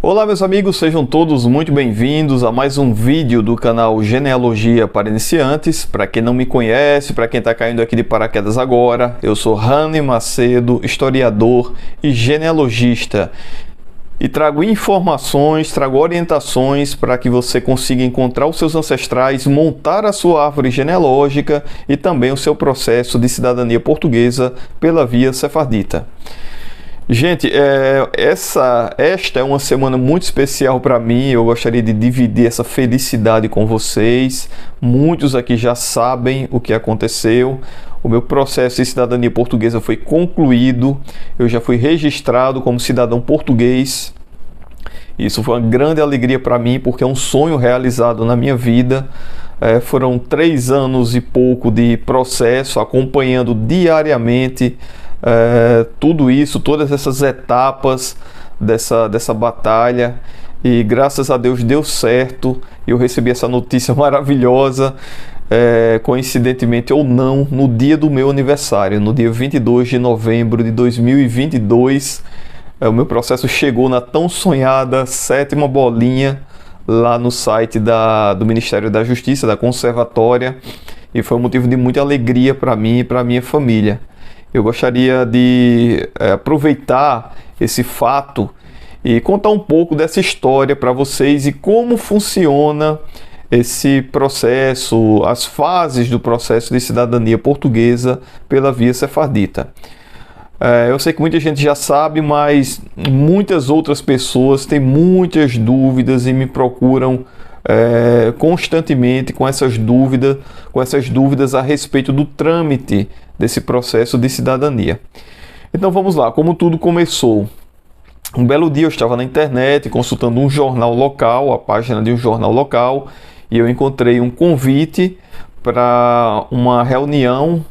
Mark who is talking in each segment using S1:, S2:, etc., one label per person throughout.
S1: Olá meus amigos, sejam todos muito bem-vindos a mais um vídeo do canal Genealogia para Iniciantes. Para quem não me conhece, para quem está caindo aqui de paraquedas agora, eu sou Rani Macedo, historiador e genealogista. E trago informações, trago orientações para que você consiga encontrar os seus ancestrais, montar a sua árvore genealógica e também o seu processo de cidadania portuguesa pela via sefardita. Gente, esta é uma semana muito especial para mim. Eu gostaria de dividir essa felicidade com vocês. Muitos aqui já sabem o que aconteceu. O meu processo de cidadania portuguesa foi concluído. Eu já fui registrado como cidadão português. Isso foi uma grande alegria para mim, porque é um sonho realizado na minha vida. Foram 3 anos e pouco de processo, acompanhando diariamente tudo isso, todas essas etapas dessa batalha, e graças a Deus deu certo. Eu recebi essa notícia maravilhosa, coincidentemente ou não, no dia do meu aniversário, no dia 22 de novembro de 2022. O meu processo chegou na tão sonhada 7ª bolinha lá no site do Ministério da Justiça, da Conservatória, e foi um motivo de muita alegria para mim e para minha família. Eu gostaria de aproveitar esse fato e contar um pouco dessa história para vocês e como funciona esse processo, as fases do processo de cidadania portuguesa pela via sefardita. Eu sei que muita gente já sabe, mas muitas outras pessoas têm muitas dúvidas e me procuram constantemente com essas dúvidas a respeito do trâmite desse processo de cidadania. Então vamos lá, como tudo começou. Um belo dia eu estava na internet consultando um jornal local, a página de um jornal local, e eu encontrei um convite para uma reunião,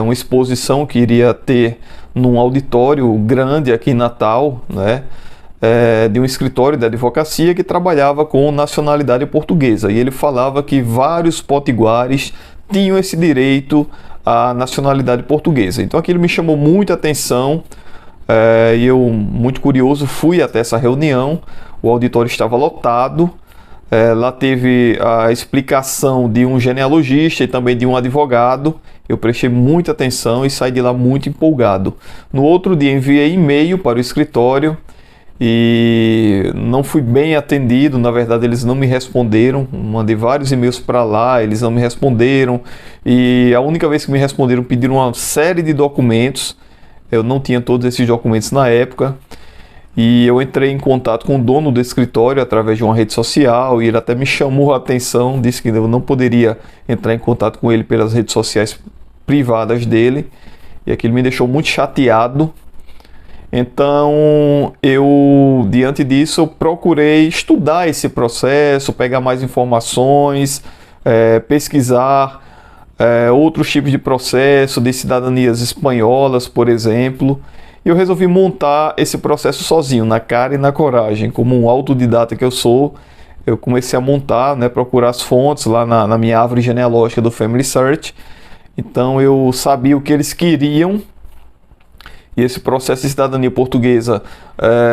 S1: uma exposição que iria ter num auditório grande aqui em Natal, né? De um escritório de advocacia que trabalhava com nacionalidade portuguesa, e ele falava que vários potiguares tinham esse direito à nacionalidade portuguesa. Então aquilo me chamou muita atenção, e eu, muito curioso, fui até essa reunião. O auditório estava lotado. Lá teve a explicação de um genealogista e também de um advogado. Eu prestei muita atenção e saí de lá muito empolgado. No outro dia enviei e-mail para o escritório e não fui bem atendido. Na verdade, eles não me responderam. Mandei vários e-mails para lá, eles não me responderam, e a única vez que me responderam, pediram uma série de documentos. Eu não tinha todos esses documentos na época, e eu entrei em contato com o dono do escritório através de uma rede social, e ele até me chamou a atenção, disse que eu não poderia entrar em contato com ele pelas redes sociais privadas dele, e aquilo me deixou muito chateado. Então, diante disso, eu procurei estudar esse processo, pegar mais informações, pesquisar outros tipos de processo, de cidadanias espanholas, por exemplo. E eu resolvi montar esse processo sozinho, na cara e na coragem. Como um autodidata que eu sou, eu comecei a montar, procurar as fontes lá na minha árvore genealógica do Family Search. Então, eu sabia o que eles queriam. E esse processo de cidadania portuguesa,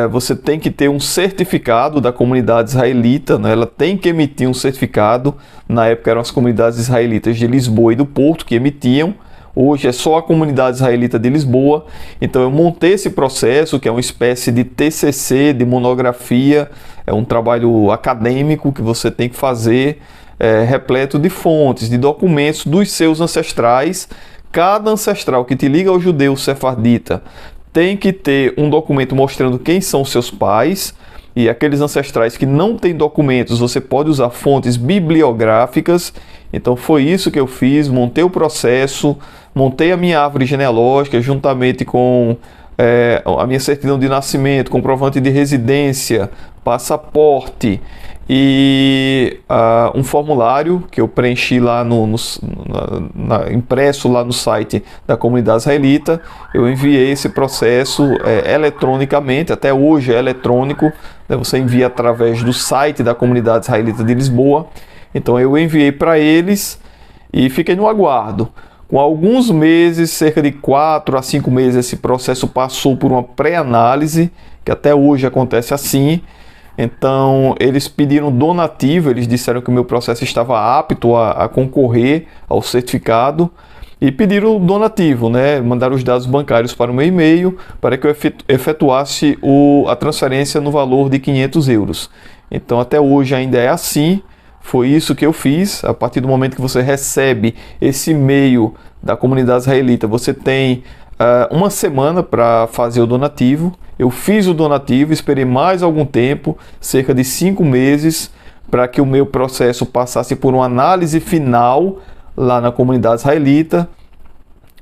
S1: você tem que ter um certificado da comunidade israelita, né? Ela tem que emitir um certificado. Na época eram as comunidades israelitas de Lisboa e do Porto que emitiam. Hoje é só a comunidade israelita de Lisboa. Então eu montei esse processo, que é uma espécie de TCC, de monografia. É um trabalho acadêmico que você tem que fazer, repleto de fontes, de documentos dos seus ancestrais. Cada ancestral que te liga ao judeu sefardita tem que ter um documento mostrando quem são seus pais, e aqueles ancestrais que não têm documentos, você pode usar fontes bibliográficas. Então foi isso que eu fiz, montei o processo, montei a minha árvore genealógica juntamente com a minha certidão de nascimento, comprovante de residência, passaporte e um formulário que eu preenchi lá impresso lá no site da comunidade israelita. Eu enviei esse processo eletronicamente, até hoje é eletrônico, né? Você envia através do site da comunidade israelita de Lisboa. Então eu enviei para eles e fiquei no aguardo. Com alguns meses, cerca de 4 a 5 meses, esse processo passou por uma pré-análise, que até hoje acontece assim. Então, eles pediram donativo, eles disseram que o meu processo estava apto a concorrer ao certificado e pediram donativo, né? Mandaram os dados bancários para o meu e-mail para que eu efetuasse a transferência no valor de 500 euros. Então, até hoje ainda é assim. Foi isso que eu fiz. A partir do momento que você recebe esse e-mail da comunidade israelita, você tem uma semana para fazer o donativo. Eu fiz o donativo, esperei mais algum tempo, cerca de 5 meses, para que o meu processo passasse por uma análise final lá na comunidade israelita,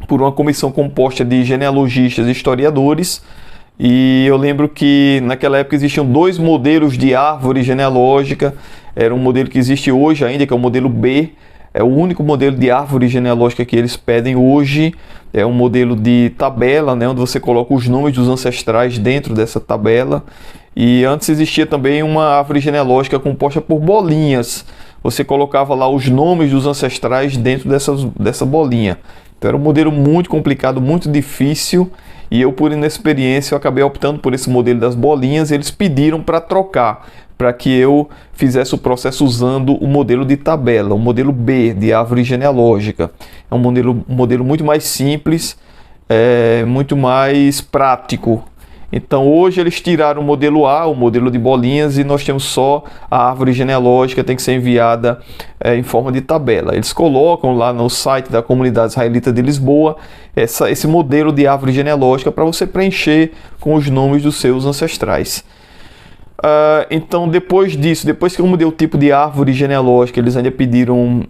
S1: por uma comissão composta de genealogistas e historiadores. E eu lembro que naquela época existiam 2 modelos de árvore genealógica. Era um modelo que existe hoje ainda, que é o modelo B. É o único modelo de árvore genealógica que eles pedem hoje. É um modelo de tabela, né, onde você coloca os nomes dos ancestrais dentro dessa tabela. E antes existia também uma árvore genealógica composta por bolinhas. Você colocava lá os nomes dos ancestrais dentro dessa bolinha. Então era um modelo muito complicado, muito difícil. E eu, por inexperiência, eu acabei optando por esse modelo das bolinhas. Eles pediram para trocar, para que eu fizesse o processo usando o modelo de tabela, o modelo B de árvore genealógica. É um modelo muito mais simples, muito mais prático. Então hoje eles tiraram o modelo A, o modelo de bolinhas, e nós temos só a árvore genealógica, tem que ser enviada em forma de tabela. Eles colocam lá no site da comunidade israelita de Lisboa esse modelo de árvore genealógica para você preencher com os nomes dos seus ancestrais. Então depois disso, depois que eu mudei o tipo de árvore genealógica, eles ainda pediram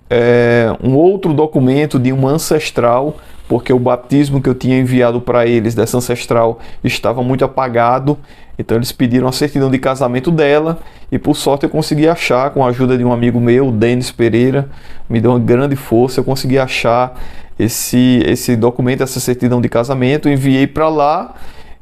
S1: um outro documento de uma ancestral, porque o batismo que eu tinha enviado para eles dessa ancestral estava muito apagado. Então eles pediram a certidão de casamento dela, e por sorte eu consegui achar, com a ajuda de um amigo meu, o Denis Pereira, me deu uma grande força. Eu consegui achar esse documento, essa certidão de casamento, enviei para lá.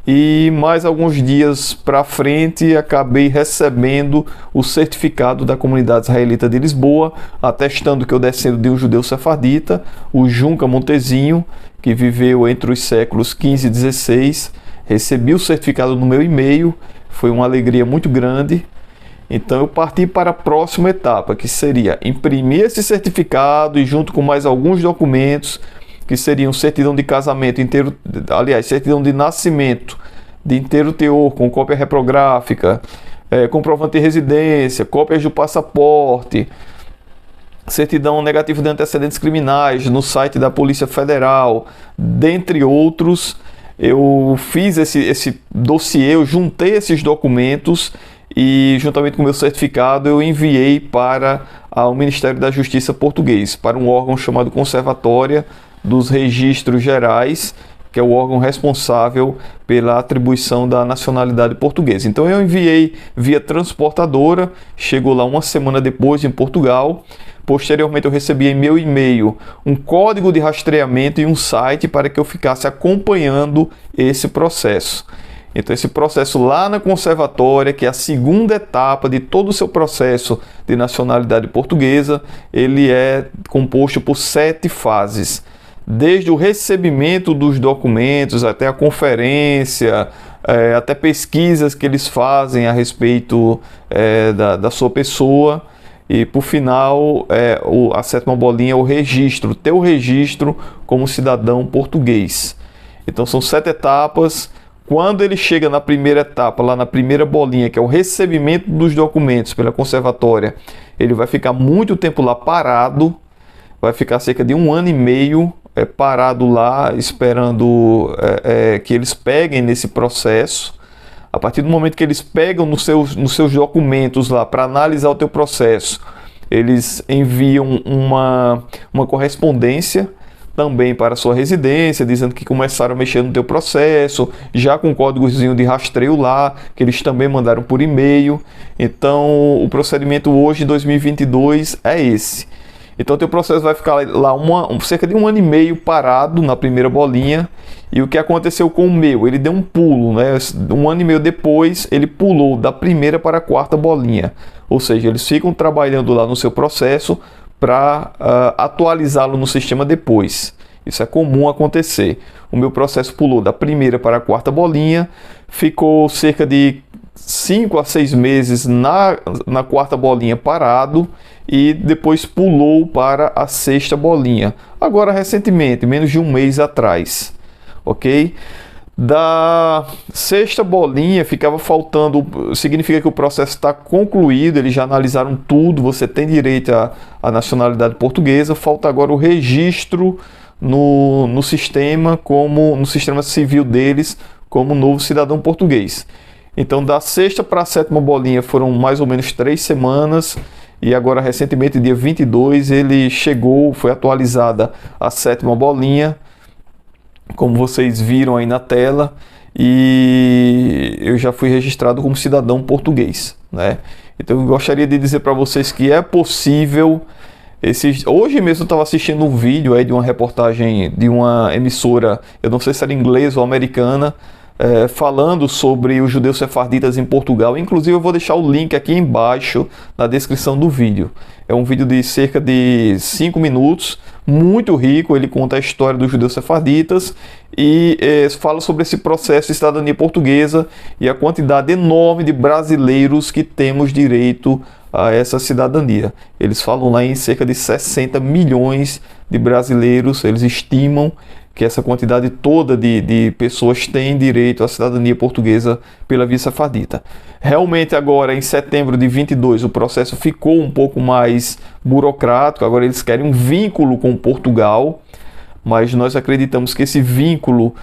S1: E mais alguns dias para frente acabei recebendo o certificado da comunidade israelita de Lisboa, atestando que eu descendo de um judeu sefardita, o Junca Montezinho, que viveu entre os séculos 15 e 16. Recebi o certificado no meu e-mail, foi uma alegria muito grande. Então eu parti para a próxima etapa, que seria imprimir esse certificado e, junto com mais alguns documentos, que seriam certidão de casamento inteiro, aliás, certidão de nascimento de inteiro teor, com cópia reprográfica, comprovante de residência, cópias do passaporte, certidão negativa de antecedentes criminais no site da Polícia Federal, dentre outros. Eu fiz esse dossiê, eu juntei esses documentos e, juntamente com o meu certificado, eu enviei para o Ministério da Justiça português, para um órgão chamado Conservatória dos Registros Gerais, que é o órgão responsável pela atribuição da nacionalidade portuguesa. Então eu enviei via transportadora, chegou lá uma semana depois em Portugal. Posteriormente eu recebi em meu e-mail um código de rastreamento e um site para que eu ficasse acompanhando esse processo. Então esse processo lá na conservatória, que é a segunda etapa de todo o seu processo de nacionalidade portuguesa, ele é composto por 7 fases. Desde o recebimento dos documentos até a conferência, até pesquisas que eles fazem a respeito da sua pessoa. E por final, a 7ª bolinha é o registro, teu registro como cidadão português. Então são 7 etapas. Quando ele chega na primeira etapa, lá na primeira bolinha, que é o recebimento dos documentos pela conservatória, ele vai ficar muito tempo lá parado, vai ficar cerca de 1 ano e meio parado lá, esperando que eles peguem nesse processo. A partir do momento que eles pegam nos seus documentos lá para analisar o teu processo, eles enviam uma correspondência também para a sua residência, dizendo que começaram a mexer no teu processo, já com um códigozinho de rastreio lá, que eles também mandaram por e-mail. Então o procedimento hoje, em 2022, é esse. Então o teu processo vai ficar lá cerca de 1 ano e meio parado na primeira bolinha. E o que aconteceu com o meu? Ele deu um pulo, né? 1 ano e meio depois, ele pulou da primeira para a 4ª bolinha. Ou seja, eles ficam trabalhando lá no seu processo para atualizá-lo no sistema depois. Isso é comum acontecer. O meu processo pulou da primeira para a 4ª bolinha, ficou cerca de 5 a 6 meses na quarta bolinha parado e depois pulou para a sexta bolinha. Agora, recentemente, menos de um mês atrás, ok? Da sexta bolinha ficava faltando, significa que o processo está concluído, eles já analisaram tudo, você tem direito à nacionalidade portuguesa, falta agora o registro no sistema, como no sistema civil deles, como novo cidadão português. Então, da sexta para a sétima bolinha foram mais ou menos 3 semanas, e agora recentemente, dia 22, ele chegou, foi atualizada a sétima bolinha, como vocês viram aí na tela, e eu já fui registrado como cidadão português, né? Então eu gostaria de dizer para vocês que é possível. Hoje mesmo eu estava assistindo um vídeo aí de uma reportagem de uma emissora, eu não sei se era inglesa ou americana, falando sobre os judeus sefarditas em Portugal. Inclusive eu vou deixar o link aqui embaixo na descrição do vídeo. É um vídeo de cerca de 5 minutos, muito rico. Ele conta a história dos judeus sefarditas e fala sobre esse processo de cidadania portuguesa e a quantidade enorme de brasileiros que temos direito a essa cidadania. Eles falam lá em cerca de 60 milhões de brasileiros, eles estimam que essa quantidade toda de pessoas tem direito à cidadania portuguesa pela via sefardita. Realmente agora, em setembro de 22, o processo ficou um pouco mais burocrático, agora eles querem um vínculo com Portugal, mas nós acreditamos que esse vínculo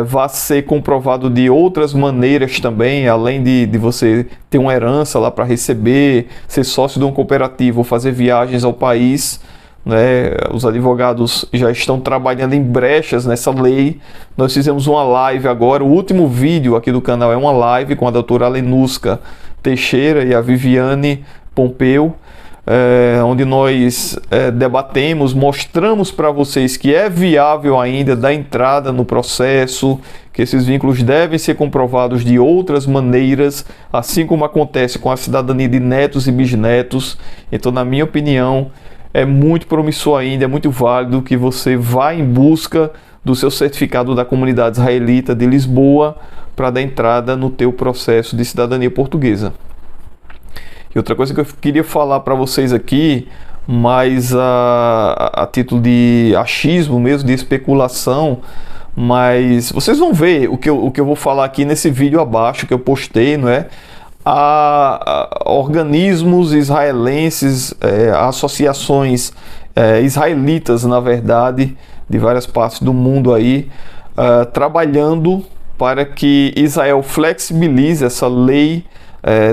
S1: vai ser comprovado de outras maneiras também, além de você ter uma herança lá para receber, ser sócio de um cooperativo ou fazer viagens ao país, né? Os advogados já estão trabalhando em brechas nessa lei. Nós fizemos uma live agora, o último vídeo aqui do canal é uma live com a doutora Alenuska Teixeira e a Viviane Pompeu, onde nós debatemos, mostramos para vocês que é viável ainda dar entrada no processo, que esses vínculos devem ser comprovados de outras maneiras, assim como acontece com a cidadania de netos e bisnetos. Então, na minha opinião, é muito promissor ainda, é muito válido que você vá em busca do seu certificado da comunidade israelita de Lisboa para dar entrada no teu processo de cidadania portuguesa. E outra coisa que eu queria falar para vocês aqui, mais a título de achismo mesmo, de especulação, mas vocês vão ver o que eu vou falar aqui nesse vídeo abaixo que eu postei, não é? A organismos israelenses, associações israelitas, na verdade, de várias partes do mundo aí, trabalhando para que Israel flexibilize essa lei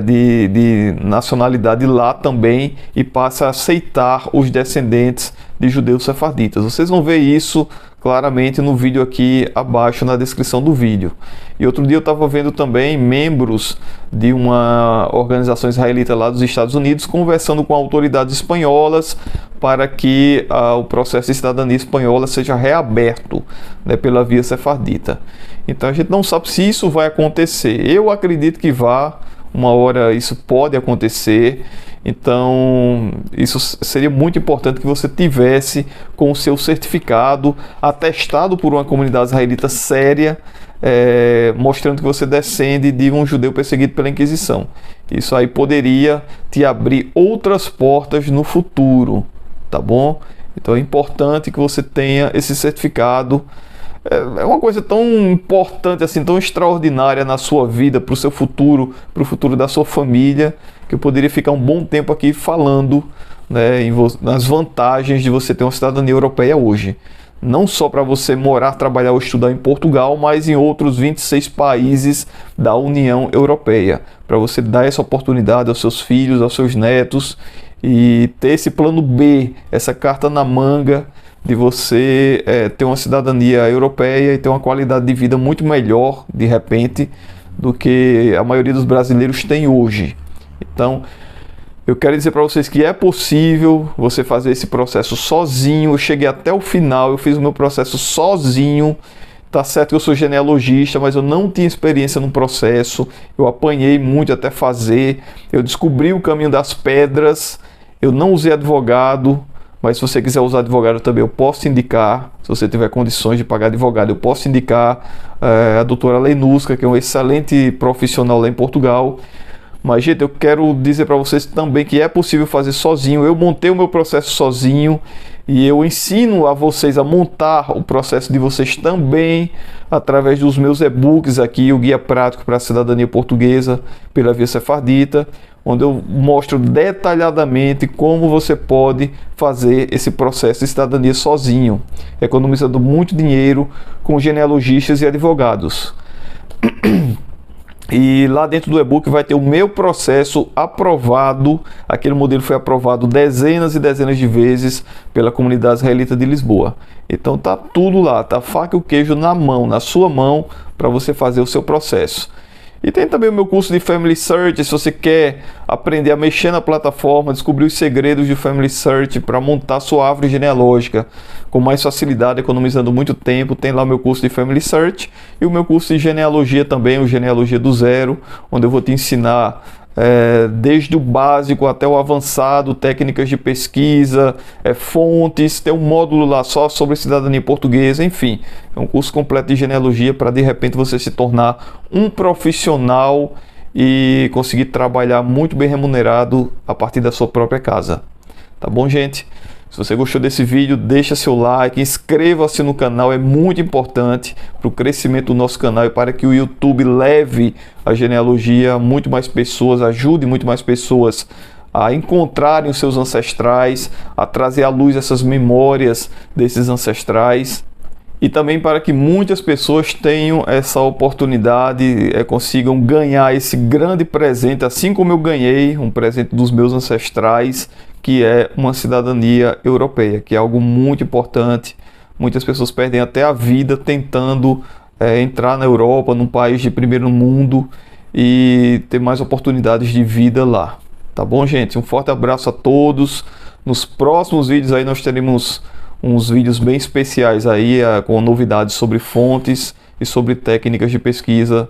S1: de nacionalidade lá também e passe a aceitar os descendentes de judeus sefarditas. Vocês vão ver isso claramente no vídeo aqui abaixo na descrição do vídeo. E outro dia eu estava vendo também membros de uma organização israelita lá dos Estados Unidos conversando com autoridades espanholas para que o processo de cidadania espanhola seja reaberto, né, pela via sefardita. Então a gente não sabe se isso vai acontecer. Eu acredito que vá. Uma hora isso pode acontecer, então isso seria muito importante que você tivesse com o seu certificado atestado por uma comunidade israelita séria, mostrando que você descende de um judeu perseguido pela Inquisição. Isso aí poderia te abrir outras portas no futuro, tá bom? Então é importante que você tenha esse certificado. É uma coisa tão importante, assim, tão extraordinária na sua vida, para o seu futuro, para o futuro da sua família, que eu poderia ficar um bom tempo aqui falando, né, nas vantagens de você ter uma cidadania europeia hoje. Não só para você morar, trabalhar ou estudar em Portugal, mas em outros 26 países da União Europeia. Para você dar essa oportunidade aos seus filhos, aos seus netos, e ter esse plano B, essa carta na manga, de você ter uma cidadania europeia e ter uma qualidade de vida muito melhor, de repente, do que a maioria dos brasileiros tem hoje. Então, eu quero dizer para vocês que é possível você fazer esse processo sozinho. Eu cheguei até o final, eu fiz o meu processo sozinho. Tá certo que eu sou genealogista, mas eu não tinha experiência no processo. Eu apanhei muito até fazer. Eu descobri o caminho das pedras. Eu não usei advogado, mas se você quiser usar advogado também, eu posso indicar. Se você tiver condições de pagar advogado, eu posso indicar a doutora Lenusca, que é um excelente profissional lá em Portugal. Mas, gente, eu quero dizer para vocês também que é possível fazer sozinho. Eu montei o meu processo sozinho e eu ensino a vocês a montar o processo de vocês também através dos meus e-books aqui, o Guia Prático para a Cidadania Portuguesa pela Via Sefardita, onde eu mostro detalhadamente como você pode fazer esse processo de cidadania sozinho, economizando muito dinheiro com genealogistas e advogados. E lá dentro do e-book vai ter o meu processo aprovado. Aquele modelo foi aprovado dezenas e dezenas de vezes pela comunidade israelita de Lisboa. Então tá tudo lá, tá faca e o queijo na mão, na sua mão, para você fazer o seu processo. E tem também o meu curso de Family Search, se você quer aprender a mexer na plataforma, descobrir os segredos de Family Search para montar sua árvore genealógica com mais facilidade, economizando muito tempo, tem lá o meu curso de Family Search e o meu curso de genealogia também, o Genealogia do Zero, onde eu vou te ensinar desde o básico até o avançado, técnicas de pesquisa, fontes, tem um módulo lá só sobre cidadania portuguesa, enfim, é um curso completo de genealogia para de repente você se tornar um profissional e conseguir trabalhar muito bem remunerado a partir da sua própria casa. Tá bom, gente? Se você gostou desse vídeo, deixa seu like, inscreva-se no canal, é muito importante para o crescimento do nosso canal e para que o YouTube leve a genealogia a muito mais pessoas, ajude muito mais pessoas a encontrarem os seus ancestrais, a trazer à luz essas memórias desses ancestrais. E também para que muitas pessoas tenham essa oportunidade, consigam ganhar esse grande presente, assim como eu ganhei um presente dos meus ancestrais, que é uma cidadania europeia, que é algo muito importante. Muitas pessoas perdem até a vida tentando entrar na Europa, num país de primeiro mundo, e ter mais oportunidades de vida lá. Tá bom, gente? Um forte abraço a todos. Nos próximos vídeos aí nós teremos uns vídeos bem especiais aí, com novidades sobre fontes e sobre técnicas de pesquisa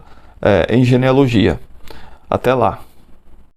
S1: em genealogia. Até lá!